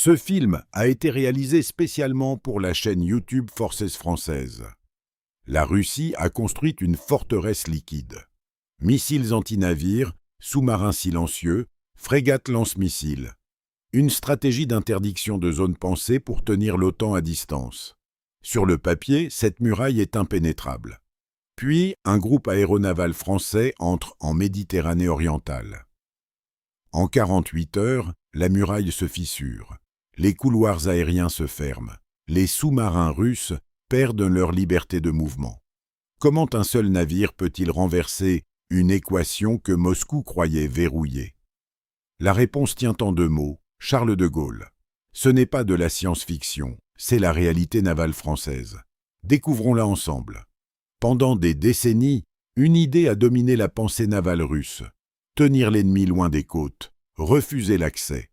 Ce film a été réalisé spécialement pour la chaîne YouTube Forces française. La Russie a construit une forteresse liquide. Missiles anti-navires, sous-marins silencieux, frégates lance-missiles. Une stratégie d'interdiction de zone pensée pour tenir l'OTAN à distance. Sur le papier, cette muraille est impénétrable. Puis, un groupe aéronaval français entre en Méditerranée orientale. En 48 heures, la muraille se fissure. Les couloirs aériens se ferment. Les sous-marins russes perdent leur liberté de mouvement. Comment un seul navire peut-il renverser une équation que Moscou croyait verrouillée? La réponse tient en deux mots, Charles de Gaulle. Ce n'est pas de la science-fiction, c'est la réalité navale française. Découvrons-la ensemble. Pendant des décennies, une idée a dominé la pensée navale russe. Tenir l'ennemi loin des côtes, refuser l'accès.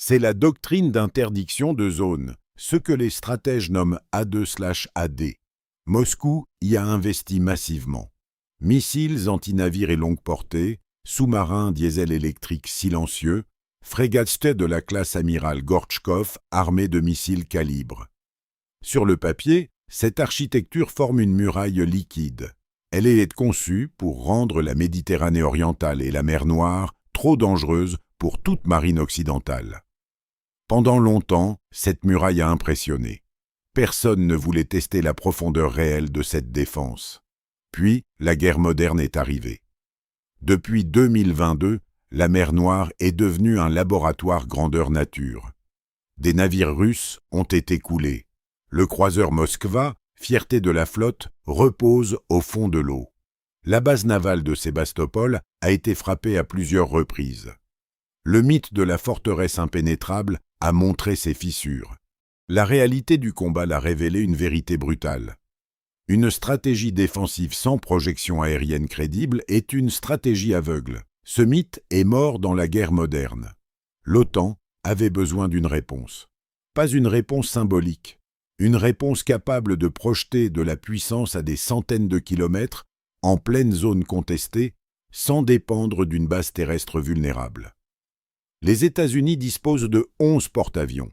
C'est la doctrine d'interdiction de zone, ce que les stratèges nomment A2/AD. Moscou y a investi massivement. Missiles anti-navires et longue portée, sous-marins diesel électriques silencieux, frégates de la classe amiral Gortchkov armées de missiles calibre. Sur le papier, cette architecture forme une muraille liquide. Elle est conçue pour rendre la Méditerranée orientale et la mer Noire trop dangereuses pour toute marine occidentale. Pendant longtemps, cette muraille a impressionné. Personne ne voulait tester la profondeur réelle de cette défense. Puis, la guerre moderne est arrivée. Depuis 2022, la mer Noire est devenue un laboratoire grandeur nature. Des navires russes ont été coulés. Le croiseur Moskva, fierté de la flotte, repose au fond de l'eau. La base navale de Sébastopol a été frappée à plusieurs reprises. Le mythe de la forteresse impénétrable a montré ses fissures. La réalité du combat l'a révélé une vérité brutale. Une stratégie défensive sans projection aérienne crédible est une stratégie aveugle. Ce mythe est mort dans la guerre moderne. L'OTAN avait besoin d'une réponse. Pas une réponse symbolique. Une réponse capable de projeter de la puissance à des centaines de kilomètres, en pleine zone contestée, sans dépendre d'une base terrestre vulnérable. Les États-Unis disposent de 11 porte-avions.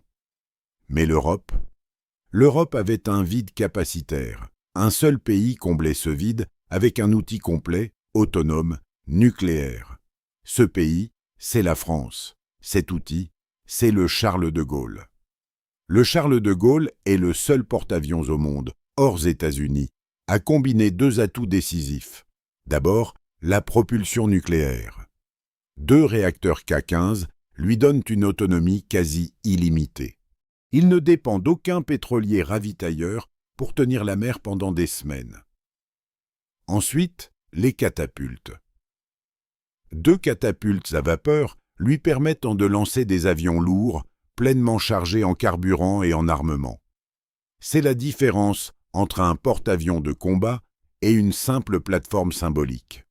Mais l'Europe avait un vide capacitaire. Un seul pays comblait ce vide avec un outil complet, autonome, nucléaire. Ce pays, c'est la France. Cet outil, c'est le Charles de Gaulle. Le Charles de Gaulle est le seul porte-avions au monde, hors États-Unis, à combiner deux atouts décisifs. D'abord, la propulsion nucléaire. 2 réacteurs K-15 lui donnent une autonomie quasi illimitée. Il ne dépend d'aucun pétrolier ravitailleur pour tenir la mer pendant des semaines. Ensuite, les catapultes. 2 catapultes à vapeur lui permettent de lancer des avions lourds, pleinement chargés en carburant et en armement. C'est la différence entre un porte-avions de combat et une simple plateforme symbolique.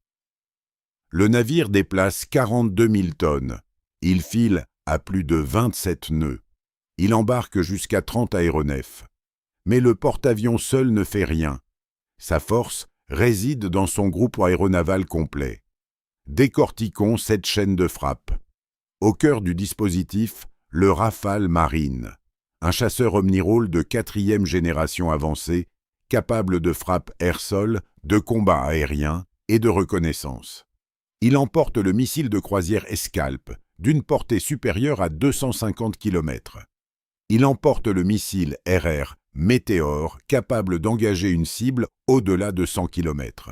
Le navire déplace 42 000 tonnes. Il file à plus de 27 nœuds. Il embarque jusqu'à 30 aéronefs. Mais le porte-avions seul ne fait rien. Sa force réside dans son groupe aéronaval complet. Décortiquons cette chaîne de frappe. Au cœur du dispositif, le Rafale Marine, un chasseur omnirôle de 4e génération avancée, capable de frappe air-sol, de combat aérien et de reconnaissance. Il emporte le missile de croisière Escalp, d'une portée supérieure à 250 km. Il emporte le missile RR Météor, capable d'engager une cible au-delà de 100 km.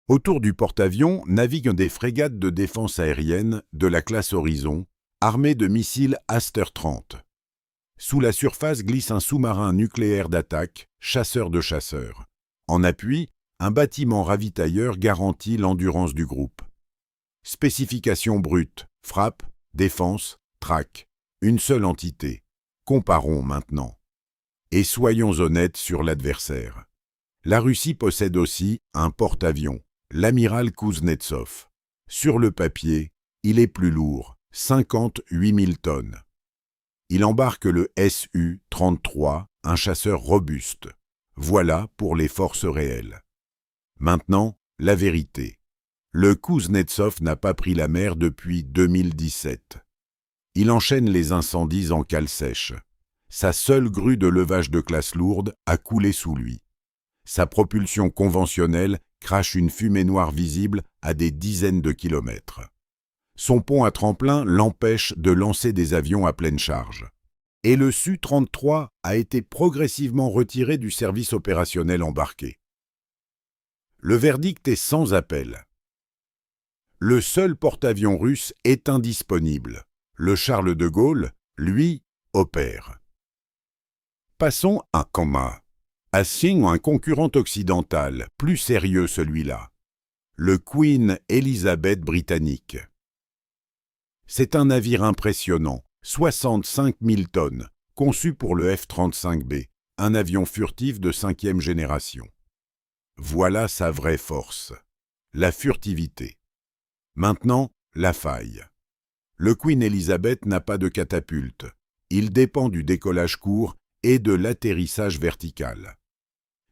Autour du porte-avions naviguent des frégates de défense aérienne de la classe Horizon, armées de missiles Aster 30. Sous la surface glisse un sous-marin nucléaire d'attaque, chasseur de chasseurs. En appui, un bâtiment ravitailleur garantit l'endurance du groupe. Spécifications brutes, frappe, défense, traque. Une seule entité. Comparons maintenant. Et soyons honnêtes sur l'adversaire. La Russie possède aussi un porte-avions, l'amiral Kouznetsov. Sur le papier, il est plus lourd, 58 000 tonnes. Il embarque le Su-33, un chasseur robuste. Voilà pour les forces réelles. Maintenant, la vérité. Le Kouznetsov n'a pas pris la mer depuis 2017. Il enchaîne les incendies en cale sèche. Sa seule grue de levage de classe lourde a coulé sous lui. Sa propulsion conventionnelle crache une fumée noire visible à des dizaines de kilomètres. Son pont à tremplin l'empêche de lancer des avions à pleine charge. Et le Su-33 a été progressivement retiré du service opérationnel embarqué. Le verdict est sans appel. Le seul porte-avions russe est indisponible. Le Charles de Gaulle, lui, opère. Passons à Coma. Assigne un concurrent occidental, plus sérieux celui-là. Le Queen Elizabeth britannique. C'est un navire impressionnant, 65 000 tonnes, conçu pour le F-35B, un avion furtif de 5e génération. Voilà sa vraie force, la furtivité. Maintenant, la faille. Le Queen Elizabeth n'a pas de catapulte. Il dépend du décollage court et de l'atterrissage vertical.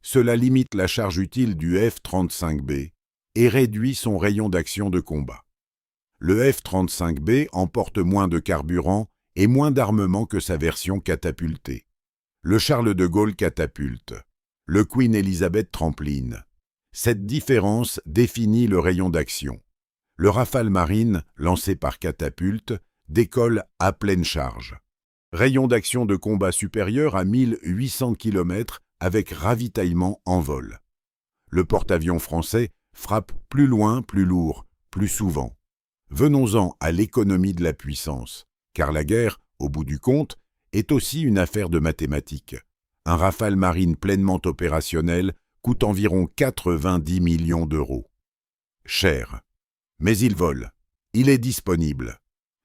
Cela limite la charge utile du F-35B et réduit son rayon d'action de combat. Le F-35B emporte moins de carburant et moins d'armement que sa version catapultée. Le Charles de Gaulle catapulte. Le Queen Elizabeth trampoline. Cette différence définit le rayon d'action. Le Rafale Marine, lancé par catapulte, décolle à pleine charge. Rayon d'action de combat supérieur à 1800 km avec ravitaillement en vol. Le porte-avions français frappe plus loin, plus lourd, plus souvent. Venons-en à l'économie de la puissance, car la guerre, au bout du compte, est aussi une affaire de mathématiques. Un Rafale Marine pleinement opérationnel coûte environ 90 millions d'euros. Cher. Mais il vole. Il est disponible.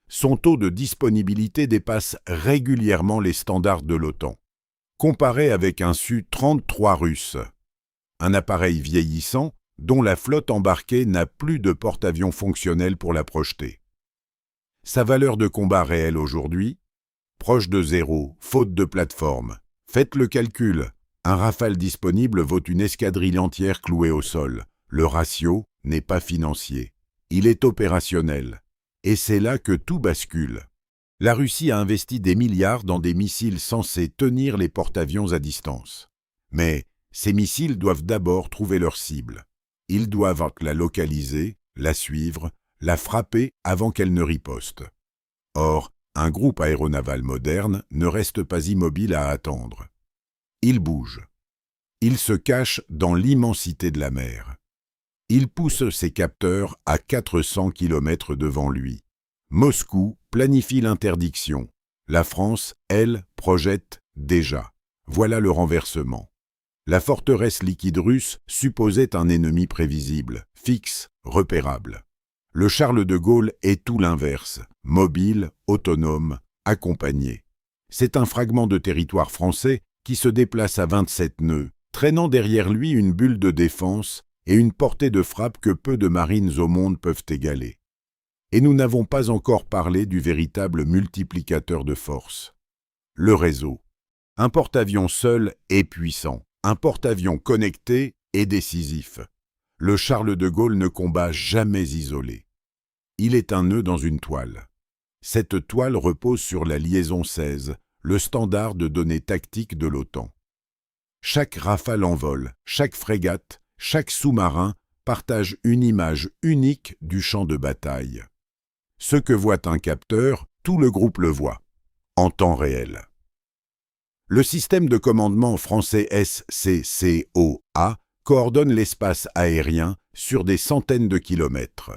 Son taux de disponibilité dépasse régulièrement les standards de l'OTAN. Comparé avec un Su-33 russe, un appareil vieillissant dont la flotte embarquée n'a plus de porte-avions fonctionnel pour la projeter. Sa valeur de combat réelle aujourd'hui, proche de zéro, faute de plateforme. Faites le calcul, un Rafale disponible vaut une escadrille entière clouée au sol. Le ratio n'est pas financier, il est opérationnel. Et c'est là que tout bascule. La Russie a investi des milliards dans des missiles censés tenir les porte-avions à distance. Mais ces missiles doivent d'abord trouver leur cible. Ils doivent la localiser, la suivre, la frapper avant qu'elle ne riposte. Or, un groupe aéronaval moderne ne reste pas immobile à attendre. Il bouge. Il se cache dans l'immensité de la mer. Il pousse ses capteurs à 400 km devant lui. Moscou planifie l'interdiction. La France, elle, projette déjà. Voilà le renversement. La forteresse liquide russe supposait un ennemi prévisible, fixe, repérable. Le Charles de Gaulle est tout l'inverse, mobile, autonome, accompagné. C'est un fragment de territoire français qui se déplace à 27 nœuds, traînant derrière lui une bulle de défense et une portée de frappe que peu de marines au monde peuvent égaler. Et nous n'avons pas encore parlé du véritable multiplicateur de force. Le réseau. Un porte-avions seul est puissant. Un porte-avions connecté est décisif. Le Charles de Gaulle ne combat jamais isolé. Il est un nœud dans une toile. Cette toile repose sur la liaison 16, le standard de données tactiques de l'OTAN. Chaque rafale en vol, chaque frégate, chaque sous-marin partage une image unique du champ de bataille. Ce que voit un capteur, tout le groupe le voit, en temps réel. Le système de commandement français SCCOA coordonne l'espace aérien sur des centaines de kilomètres.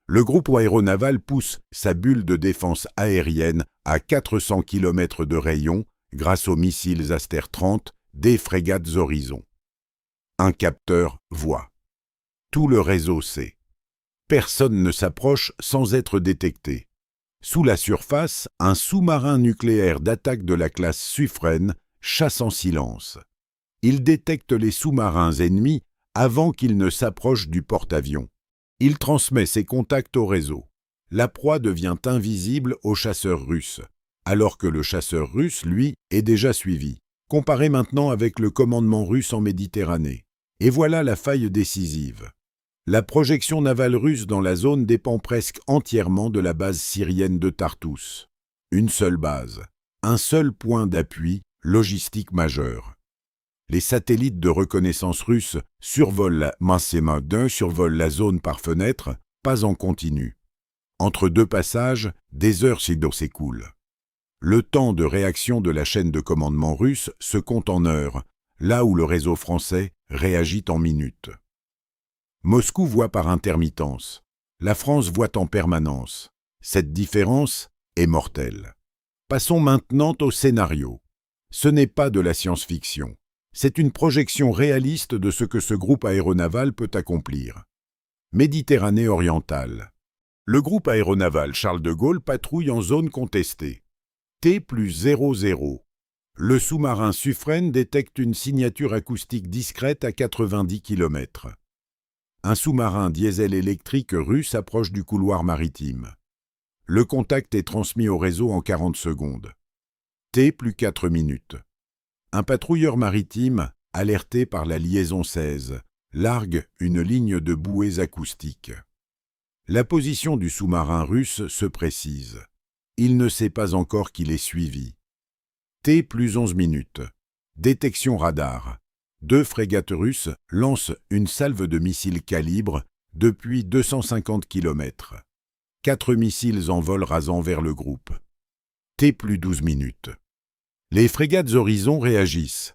Le groupe aéronaval pousse sa bulle de défense aérienne à 400 km de rayon grâce aux missiles Aster 30 des frégates Horizon. Un capteur voit. Tout le réseau sait. Personne ne s'approche sans être détecté. Sous la surface, un sous-marin nucléaire d'attaque de la classe Suffren chasse en silence. Il détecte les sous-marins ennemis avant qu'ils ne s'approchent du porte-avions. Il transmet ses contacts au réseau. La proie devient invisible au chasseur russe, alors que le chasseur russe, lui, est déjà suivi. Comparez maintenant avec le commandement russe en Méditerranée. Et voilà la faille décisive. La projection navale russe dans la zone dépend presque entièrement de la base syrienne de Tartous. une seule base, un seul point d'appui, logistique majeur. Les satellites de reconnaissance russes survolent survolent la zone par fenêtre, pas en continu. Entre deux passages, des heures s'écoulent. Le temps de réaction de la chaîne de commandement russe se compte en heures, là où le réseau français réagit en minutes. Moscou voit par intermittence. La France voit en permanence. Cette différence est mortelle. Passons maintenant au scénario. Ce n'est pas de la science-fiction. C'est une projection réaliste de ce que ce groupe aéronaval peut accomplir. Méditerranée orientale. Le groupe aéronaval Charles de Gaulle patrouille en zone contestée. T+00. Le sous-marin Suffren détecte une signature acoustique discrète à 90 km. Un sous-marin diesel électrique russe approche du couloir maritime. Le contact est transmis au réseau en 40 secondes. T+4 minutes. Un patrouilleur maritime, alerté par la liaison 16, largue une ligne de bouées acoustiques. La position du sous-marin russe se précise. Il ne sait pas encore qu'il est suivi. T+11 minutes. Détection radar. 2 frégates russes lancent une salve de missiles calibre depuis 250 km. 4 missiles en vol rasant vers le groupe. T+12 minutes. Les frégates Horizon réagissent.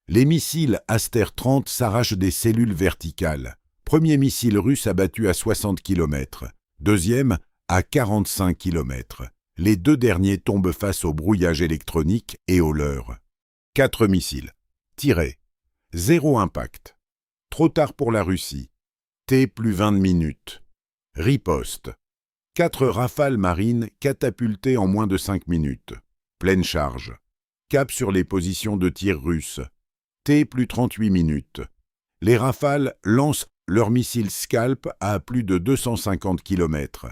Les missiles Aster 30 s'arrachent des cellules verticales. Premier missile russe abattu à 60 km. Deuxième à 45 km. Les deux derniers tombent face au brouillage électronique et au leurre. 4 missiles. Tirés. 0 impact. Trop tard pour la Russie. T+20 minutes. Riposte. 4 rafales marines catapultées en moins de 5 minutes. Pleine charge. Cap sur les positions de tir russes. T+38 minutes. Les rafales lancent leurs missiles Scalp à plus de 250 km.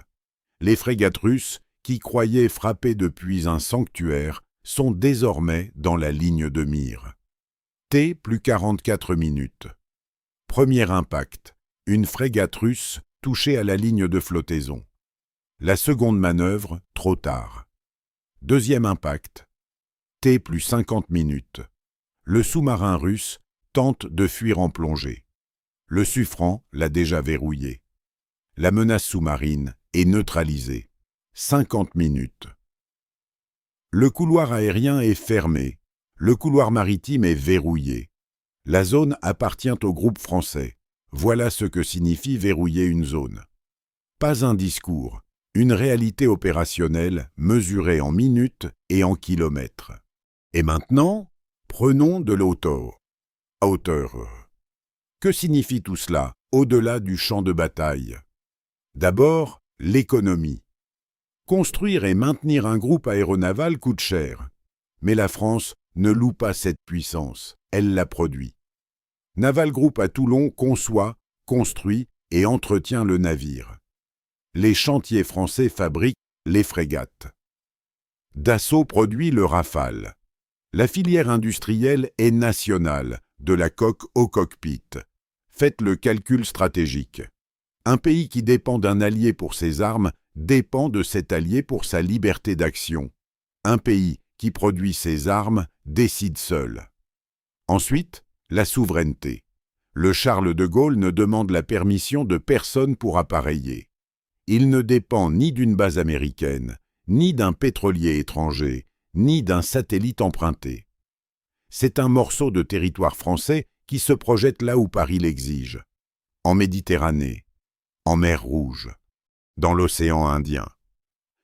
Les frégates russes, qui croyaient frapper depuis un sanctuaire, sont désormais dans la ligne de mire. T+44 minutes. Premier impact. Une frégate russe touchée à la ligne de flottaison. La seconde manœuvre, trop tard. Deuxième impact. T+50 minutes. Le sous-marin russe tente de fuir en plongée. Le Suffren l'a déjà verrouillé. La menace sous-marine est neutralisée. 50 minutes. Le couloir aérien est fermé. Le couloir maritime est verrouillé. La zone appartient au groupe français. Voilà ce que signifie verrouiller une zone. Pas un discours, une réalité opérationnelle mesurée en minutes et en kilomètres. Et maintenant, prenons de l'hauteur. Que signifie tout cela, au-delà du champ de bataille? D'abord, l'économie. Construire et maintenir un groupe aéronaval coûte cher. Mais la France ne loue pas cette puissance, elle la produit. Naval Group à Toulon conçoit, construit et entretient le navire. Les chantiers français fabriquent les frégates. Dassault produit le Rafale. La filière industrielle est nationale, de la coque au cockpit. Faites le calcul stratégique. Un pays qui dépend d'un allié pour ses armes dépend de cet allié pour sa liberté d'action. Un pays qui produit ses armes décide seul. Ensuite, la souveraineté. Le Charles de Gaulle ne demande la permission de personne pour appareiller. Il ne dépend ni d'une base américaine, ni d'un pétrolier étranger, ni d'un satellite emprunté. C'est un morceau de territoire français qui se projette là où Paris l'exige. En Méditerranée, en mer Rouge, dans l'océan Indien.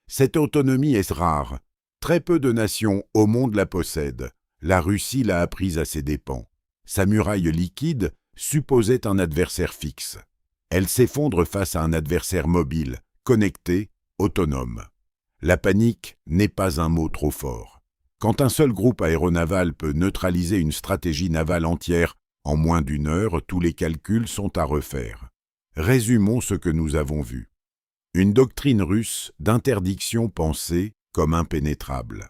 Cette autonomie est rare. Très peu de nations au monde la possèdent. La Russie l'a apprise à ses dépens. Sa muraille liquide supposait un adversaire fixe. Elle s'effondre face à un adversaire mobile, connecté, autonome. La panique n'est pas un mot trop fort. Quand un seul groupe aéronaval peut neutraliser une stratégie navale entière en moins d'une heure, tous les calculs sont à refaire. Résumons ce que nous avons vu. Une doctrine russe d'interdiction pensée comme impénétrable.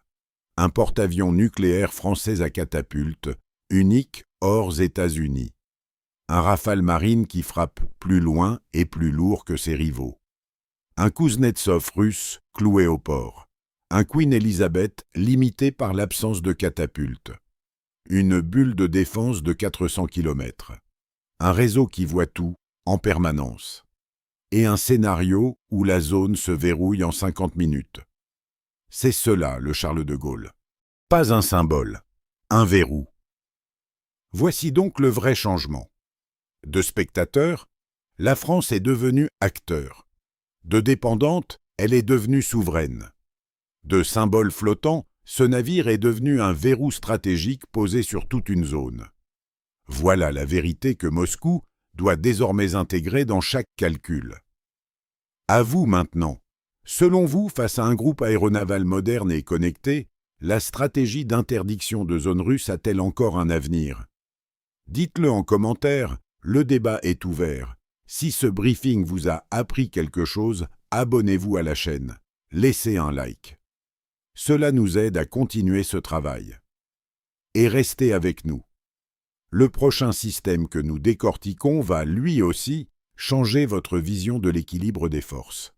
Un porte-avions nucléaire français à catapulte, unique hors États-Unis. Un Rafale marine qui frappe plus loin et plus lourd que ses rivaux. Un Kouznetsov russe cloué au port. Un Queen Elizabeth limité par l'absence de catapulte. Une bulle de défense de 400 km. Un réseau qui voit tout, en permanence. Et un scénario où la zone se verrouille en 50 minutes. C'est cela, le Charles de Gaulle. Pas un symbole, un verrou. Voici donc le vrai changement. De spectateur, la France est devenue acteur. De dépendante, elle est devenue souveraine. De symbole flottant, ce navire est devenu un verrou stratégique posé sur toute une zone. Voilà la vérité que Moscou doit désormais intégrer dans chaque calcul. À vous maintenant. Selon vous, face à un groupe aéronaval moderne et connecté, la stratégie d'interdiction de zone russe a-t-elle encore un avenir? Dites-le en commentaire, le débat est ouvert. Si ce briefing vous a appris quelque chose, abonnez-vous à la chaîne. Laissez un like. Cela nous aide à continuer ce travail. Et restez avec nous. Le prochain système que nous décortiquons va, lui aussi, changer votre vision de l'équilibre des forces.